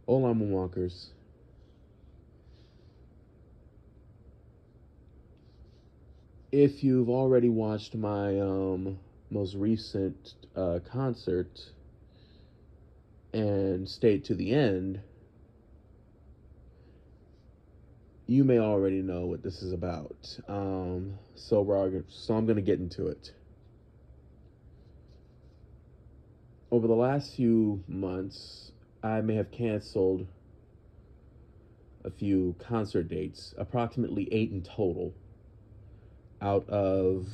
Hola, Moonwalkers. If you've already watched my most recent concert and stayed to the end, you may already know what this is about. So I'm going to get into it. Over the last few months, I may have canceled a few concert dates, approximately 8 in total, out of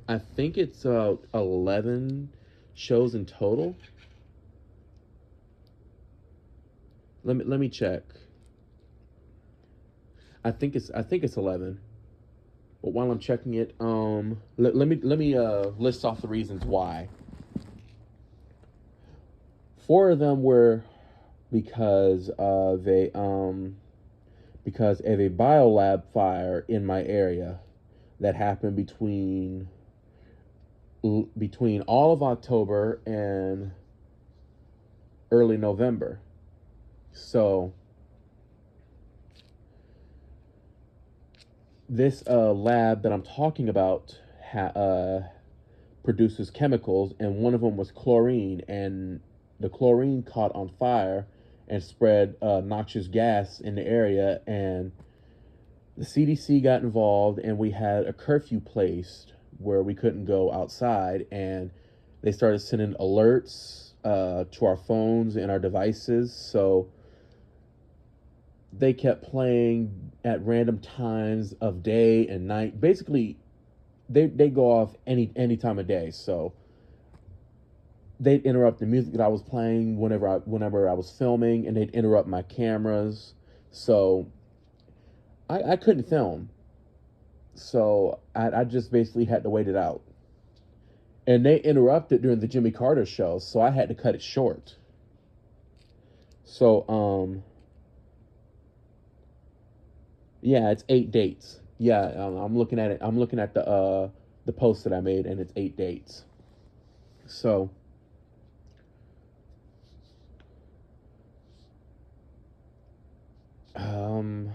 I think it's 11 shows in total. Let me check. I think it's 11. But while I'm checking it, let me list off the reasons why. Four of them were because of a biolab fire in my area that happened between all of October and early November. So this lab that I'm talking about produces chemicals, and one of them was chlorine, and the chlorine caught on fire and spread noxious gas in the area, and the CDC got involved, and we had a curfew placed where we couldn't go outside, and they started sending alerts to our phones and our devices. So they kept playing at random times of day and night. Basically, they go off any time of day. So they'd interrupt the music that I was playing whenever I was filming, and they'd interrupt my cameras. So I couldn't film. So I just basically had to wait it out. And they interrupted during the Jimmy Carter show, so I had to cut it short. So yeah, it's 8 dates. Yeah, I'm looking at it. I'm looking at the post that I made, and it's 8 dates. So um,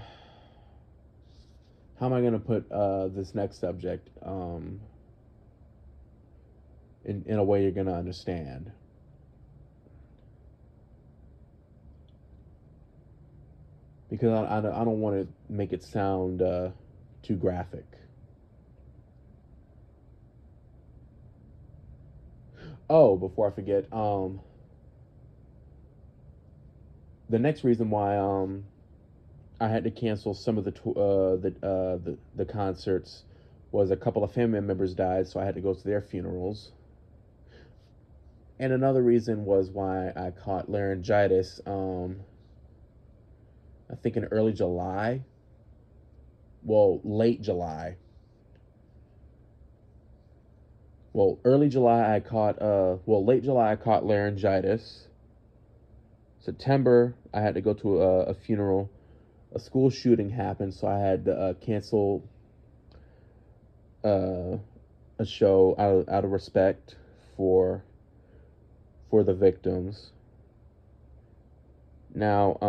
how am I gonna put this next subject in a way you're gonna understand? Because I don't want to make it sound too graphic. Oh, before I forget, the next reason why I had to cancel some of the concerts was a couple of family members died, so I had to go to their funerals. And another reason was why I caught laryngitis. I think in early July. Well, late July. Well, early July I caught. Late July I caught laryngitis. September I had to go to a funeral. A school shooting happened, so I had to cancel uh, a show out of respect for for the victims. Now,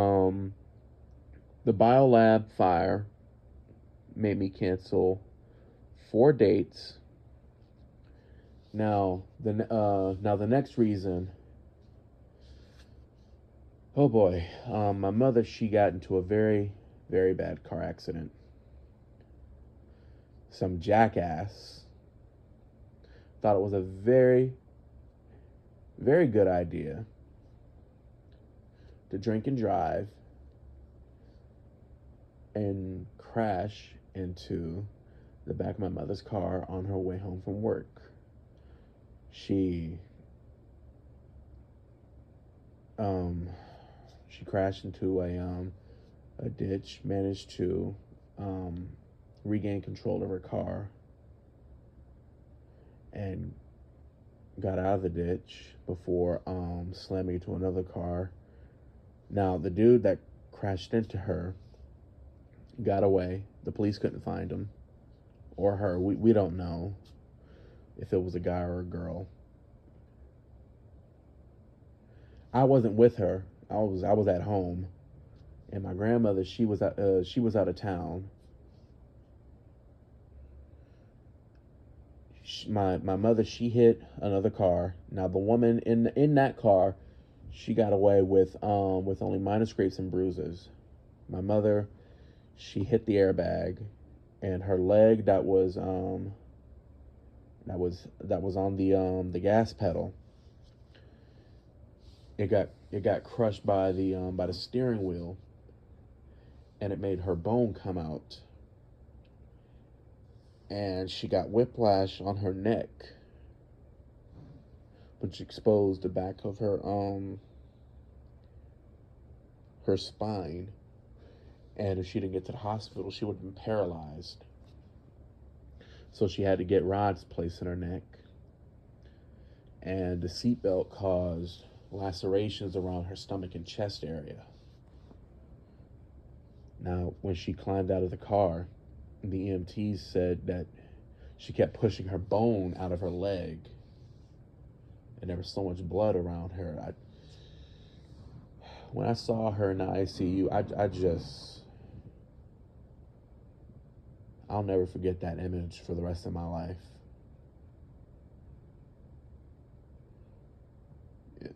the biolab fire made me cancel 4 dates. Now the next reason. Oh boy, my mother, she got into a very very bad car accident. Some jackass thought it was a very very good idea to drink and drive and crash into the back of my mother's car on her way home from work. She um she crashed into a ditch, managed to um regain control of her car, and got out of the ditch before slamming into another car. Now the dude that crashed into her got away. The police couldn't find him or her. We don't know if it was a guy or a girl. I wasn't with her. I was at home, and my grandmother, she was out of town. My mother, she hit another car. Now the woman in that car, she got away with only minor scrapes and bruises. My mother, she hit the airbag, and her leg that was on the gas pedal. It got crushed by the steering wheel, and it made her bone come out, and she got whiplash on her neck, which exposed the back of her spine. And if she didn't get to the hospital, she would have been paralyzed. So she had to get rods placed in her neck, and the seatbelt caused lacerations around her stomach and chest area. Now, when she climbed out of the car, the EMTs said that she kept pushing her bone out of her leg, and there was so much blood around her. When I saw her in the ICU, I'll never forget that image for the rest of my life. It,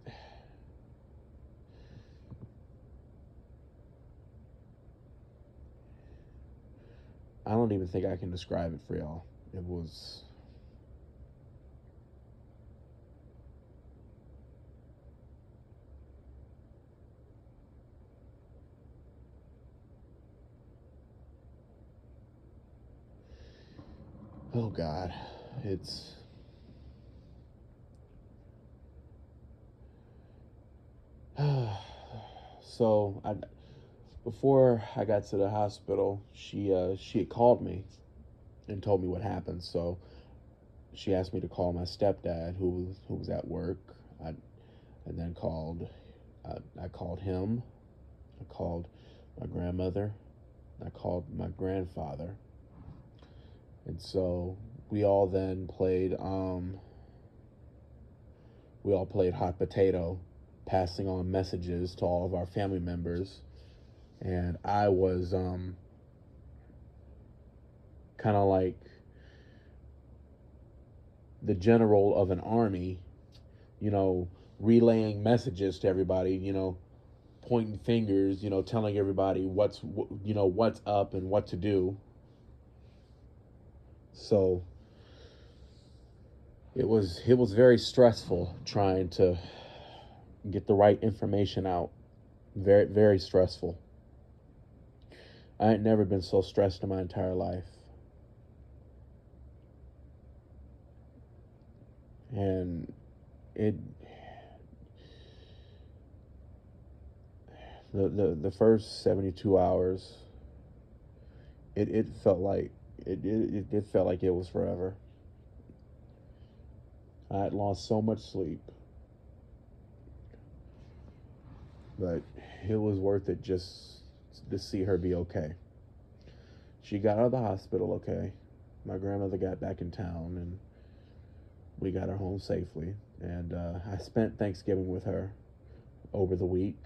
I don't even think I can describe it for y'all. It was, oh God, it's, so before I got to the hospital, she had called me and told me what happened. So she asked me to call my stepdad, who was at work. I and then I called him. I called my grandmother. I called my grandfather. And so we all then played hot potato, passing on messages to all of our family members. And I was kind of like the general of an army, you know, relaying messages to everybody, pointing fingers, telling everybody what's up and what to do. So it was very stressful trying to get the right information out. Very, very stressful. I ain't never been so stressed in my entire life. And it the first 72 hours, it felt like it felt like it was forever. I had lost so much sleep, but it was worth it just to see her be okay. She got out of the hospital okay. My grandmother got back in town, and we got her home safely. And I spent Thanksgiving with her over the week,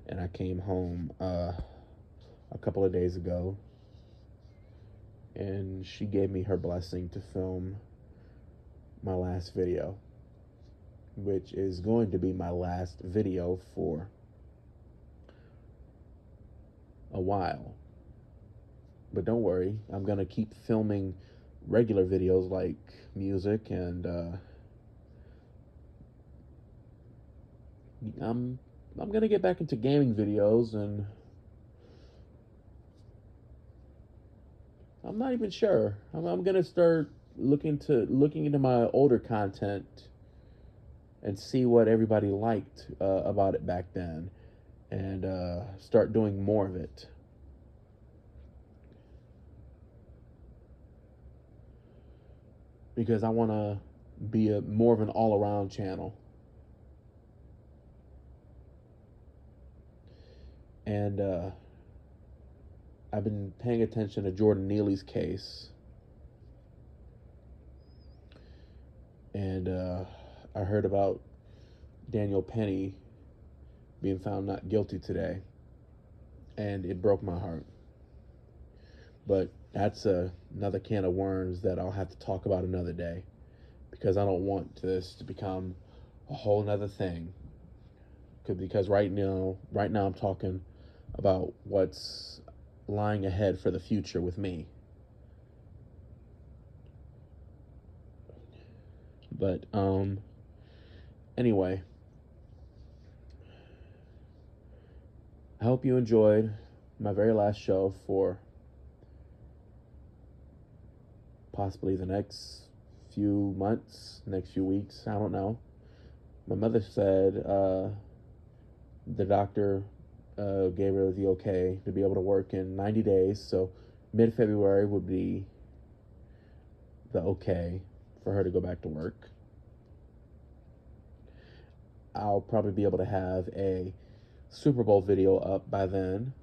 and I came home a couple of days ago, and she gave me her blessing to film my last video, which is going to be my last video for a while. But don't worry, I'm going to keep filming regular videos like music, and I'm going to get back into gaming videos, and I'm not even sure. I'm going to start looking into my older content and see what everybody liked about it back then, and start doing more of it. Because I want to be more of an all-around channel. And I've been paying attention to Jordan Neely's case, and I heard about Daniel Penny being found not guilty today, and it broke my heart. But that's another can of worms that I'll have to talk about another day, because I don't want this to become a whole nother thing. Because right now I'm talking about what's lying ahead for the future with me. But anyway, I hope you enjoyed my very last show for possibly the next few months, next few weeks. I don't know. My mother said the doctor gave her the okay to be able to work in 90 days. So mid-February would be the okay for her to go back to work. I'll probably be able to have a Super Bowl video up by then.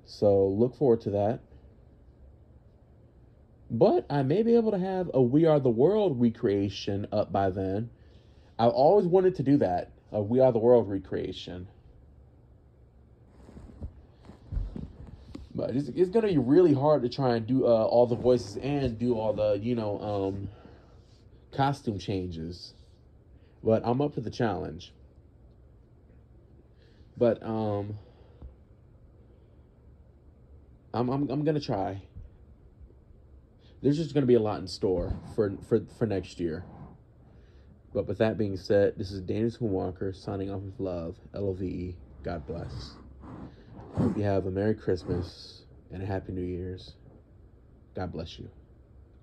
So look forward to that. But I may be able to have a We Are the World recreation up by then. I've always wanted to do that, a We Are the World recreation. But it's going to be really hard to try and do all the voices and do all the, costume changes. But I'm up for the challenge. But I'm gonna try. There's just gonna be a lot in store for next year. But with that being said, this is Daniel Schoonwalker signing off with love. LOVE. God bless. Hope you have a Merry Christmas and a Happy New Year's. God bless you.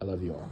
I love you all.